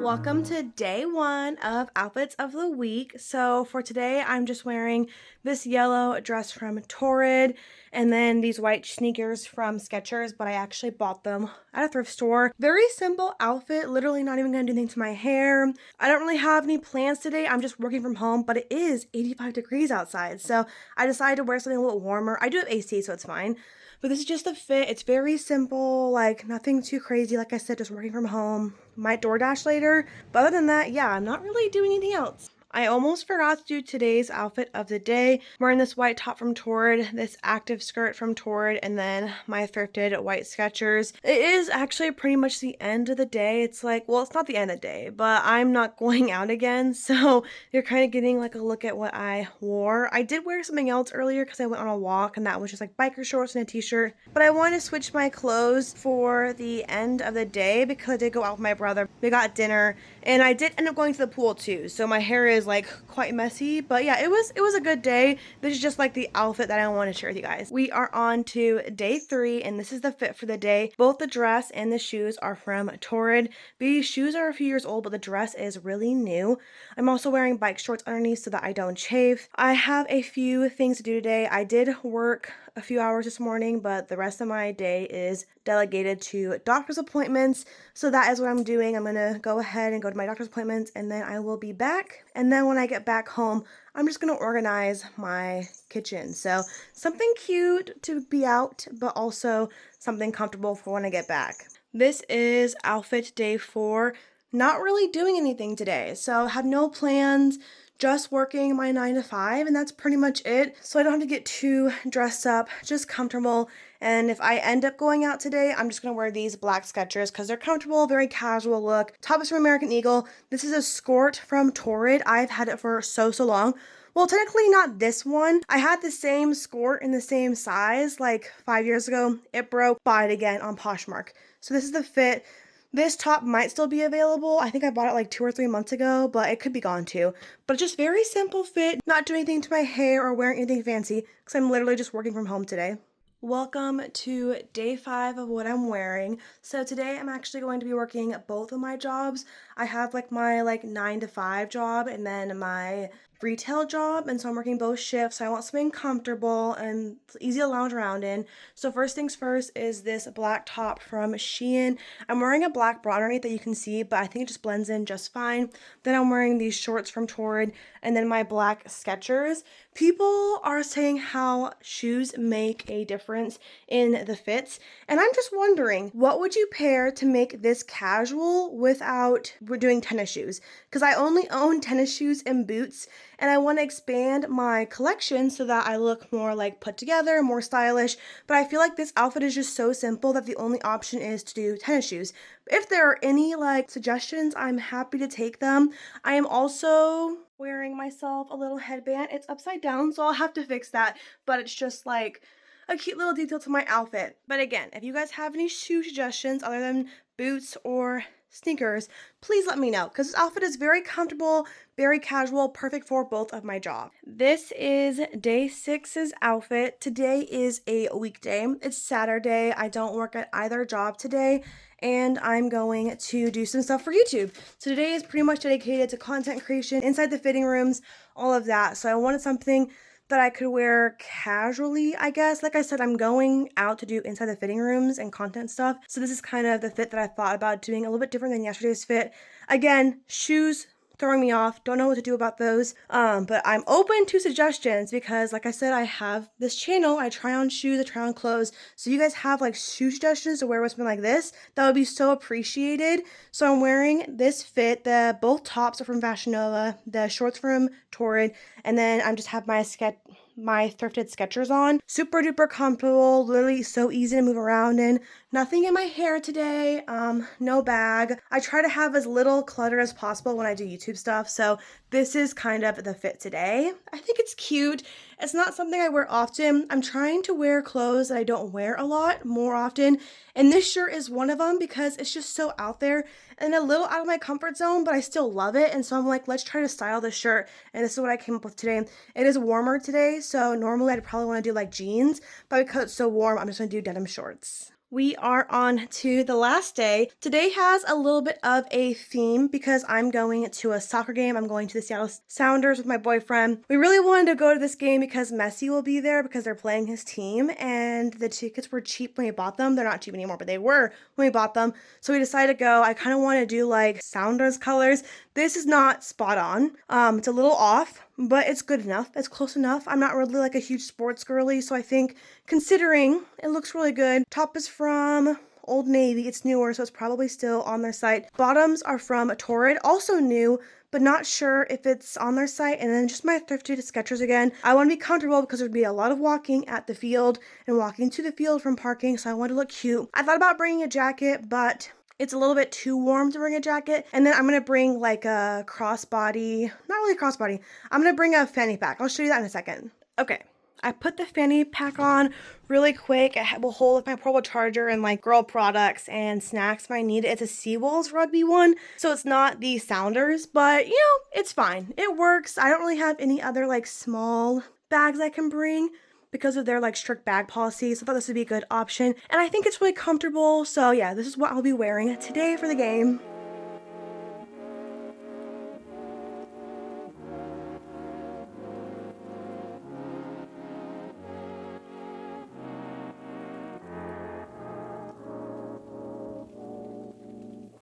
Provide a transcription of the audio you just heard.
Welcome to day one of outfits of the week. So for today, I'm just wearing this yellow dress from Torrid and then these white sneakers from Skechers, but I actually bought them at a thrift store. Very simple outfit, literally not even gonna do anything to my hair. I don't really have any plans today. I'm just working from home, but it is 85 degrees outside. So I decided to wear something a little warmer. I do have AC, so it's fine. But this is just a fit. It's very simple, like nothing too crazy. Like I said, just working from home. Might DoorDash later. But other than that, yeah, I'm not really doing anything else. I almost forgot to do today's outfit of the day. I'm wearing this white top from Torrid, this active skirt from Torrid, and then my thrifted white Skechers. It is actually pretty much the end of the day. It's like, well, it's not the end of the day, but I'm not going out again, so you're kind of getting like a look at what I wore. I did wear something else earlier because I went on a walk, and that was just like biker shorts and a t-shirt, but I wanted to switch my clothes for the end of the day because I did go out with my brother. We got dinner, and I did end up going to the pool too, so my hair is like quite messy, but yeah, it was a good day. This is just like the outfit that I want to share with you guys. We are on to day 3, and this is the fit for the day. Both the dress and the shoes are from Torrid. These shoes are a few years old, but the dress is really new. I'm also wearing bike shorts underneath so that I don't chafe. I have a few things to do today. I did work a few hours this morning, but the rest of my day is delegated to doctor's appointments. So that is what I'm doing. I'm gonna go ahead and go to my doctor's appointments, and then I will be back. And then when I get back home, I'm just gonna organize my kitchen. So something cute to be out, but also something comfortable for when I get back. This is outfit day 4. Not really doing anything today, so have no plans. Just working my 9 to 5, and that's pretty much it. So I don't have to get too dressed up, just comfortable. And if I end up going out today, I'm just gonna wear these black Skechers because they're comfortable, very casual look. Top is from American Eagle. This is a skirt from Torrid. I've had it for so long. Well, technically not this one. I had the same skirt in the same size like 5 years ago. It broke. Bought it again on Poshmark. So this is the fit. This top might still be available. I think I bought it like 2 or 3 months ago, but it could be gone too. But just very simple fit, not doing anything to my hair or wearing anything fancy because I'm literally just working from home today. Welcome to day 5 of what I'm wearing. So today I'm actually going to be working both of my jobs. I have like my 9 to 5 job and then my retail job, and so I'm working both shifts. So I want something comfortable and easy to lounge around in. So first things first is this black top from Shein. I'm wearing a black bra underneath that you can see, but I think it just blends in just fine. Then I'm wearing these shorts from Torrid and then my black Skechers. People are saying how shoes make a difference in the fits, and I'm just wondering, what would you pair to make this casual without doing tennis shoes? Because I only own tennis shoes and boots, and I want to expand my collection so that I look more like put together, more stylish, but I feel like this outfit is just so simple that the only option is to do tennis shoes. If there are any suggestions, I'm happy to take them. I am also wearing myself a little headband. It's upside down, so I'll have to fix that, but it's just like a cute little detail to my outfit. But again, if you guys have any shoe suggestions other than boots or sneakers, please let me know because this outfit is very comfortable, very casual, perfect for both of my jobs. This is day 6's outfit. Today is a weekday. It's Saturday. I don't work at either job today, and I'm going to do some stuff for YouTube. So today is pretty much dedicated to content creation, inside the fitting rooms, all of that. So I wanted something that I could wear casually, I guess. Like I said, I'm going out to do inside the fitting rooms and content stuff. So this is kind of the fit that I thought about doing, a little bit different than yesterday's fit. Again, shoes throwing me off. Don't know what to do about those. But I'm open to suggestions because like I said, I have this channel. I try on shoes, I try on clothes. So you guys have shoe suggestions to wear with something like this, that would be so appreciated. So I'm wearing this fit. Both tops are from Fashion Nova, the shorts from Torrid, and then I just have my thrifted Skechers on. Super duper comfortable, literally so easy to move around in. Nothing in my hair today, no bag. I try to have as little clutter as possible when I do YouTube stuff, so this is kind of the fit today. I think it's cute. It's not something I wear often. I'm trying to wear clothes that I don't wear a lot more often, and this shirt is one of them because it's just so out there and a little out of my comfort zone, but I still love it, and so I'm like, let's try to style this shirt, and this is what I came up with today. It is warmer today, so normally I'd probably want to do jeans, but because it's so warm, I'm just going to do denim shorts. We are on to the last day. Today has a little bit of a theme because I'm going to a soccer game. I'm going to the Seattle Sounders with my boyfriend. We really wanted to go to this game because Messi will be there because they're playing his team, and the tickets were cheap when we bought them. They're not cheap anymore, but they were when we bought them. So we decided to go. I kind of want to do like Sounders colors. This is not spot on. It's a little off, but it's good enough. It's close enough. I'm not really like a huge sports girly, so I think considering it looks really good. Top is from Old Navy. It's newer, so it's probably still on their site. Bottoms are from Torrid, also new, but not sure if it's on their site. And then just my thrifted Skechers again. I want to be comfortable because there'd be a lot of walking at the field and walking to the field from parking, so I want to look cute. I thought about bringing a jacket, but it's a little bit too warm to bring a jacket. And then I'm going to bring like a crossbody, not really a crossbody. I'm going to bring a fanny pack. I'll show you that in a second. Okay. I put the fanny pack on really quick. It will hold my portable charger and like girl products and snacks if I need it. It's a Seawolves rugby one, so it's not the Sounders, but you know, it's fine. It works. I don't really have any other like small bags I can bring because of their like strict bag policy, so I thought this would be a good option. And I think it's really comfortable, so yeah, this is what I'll be wearing today for the game.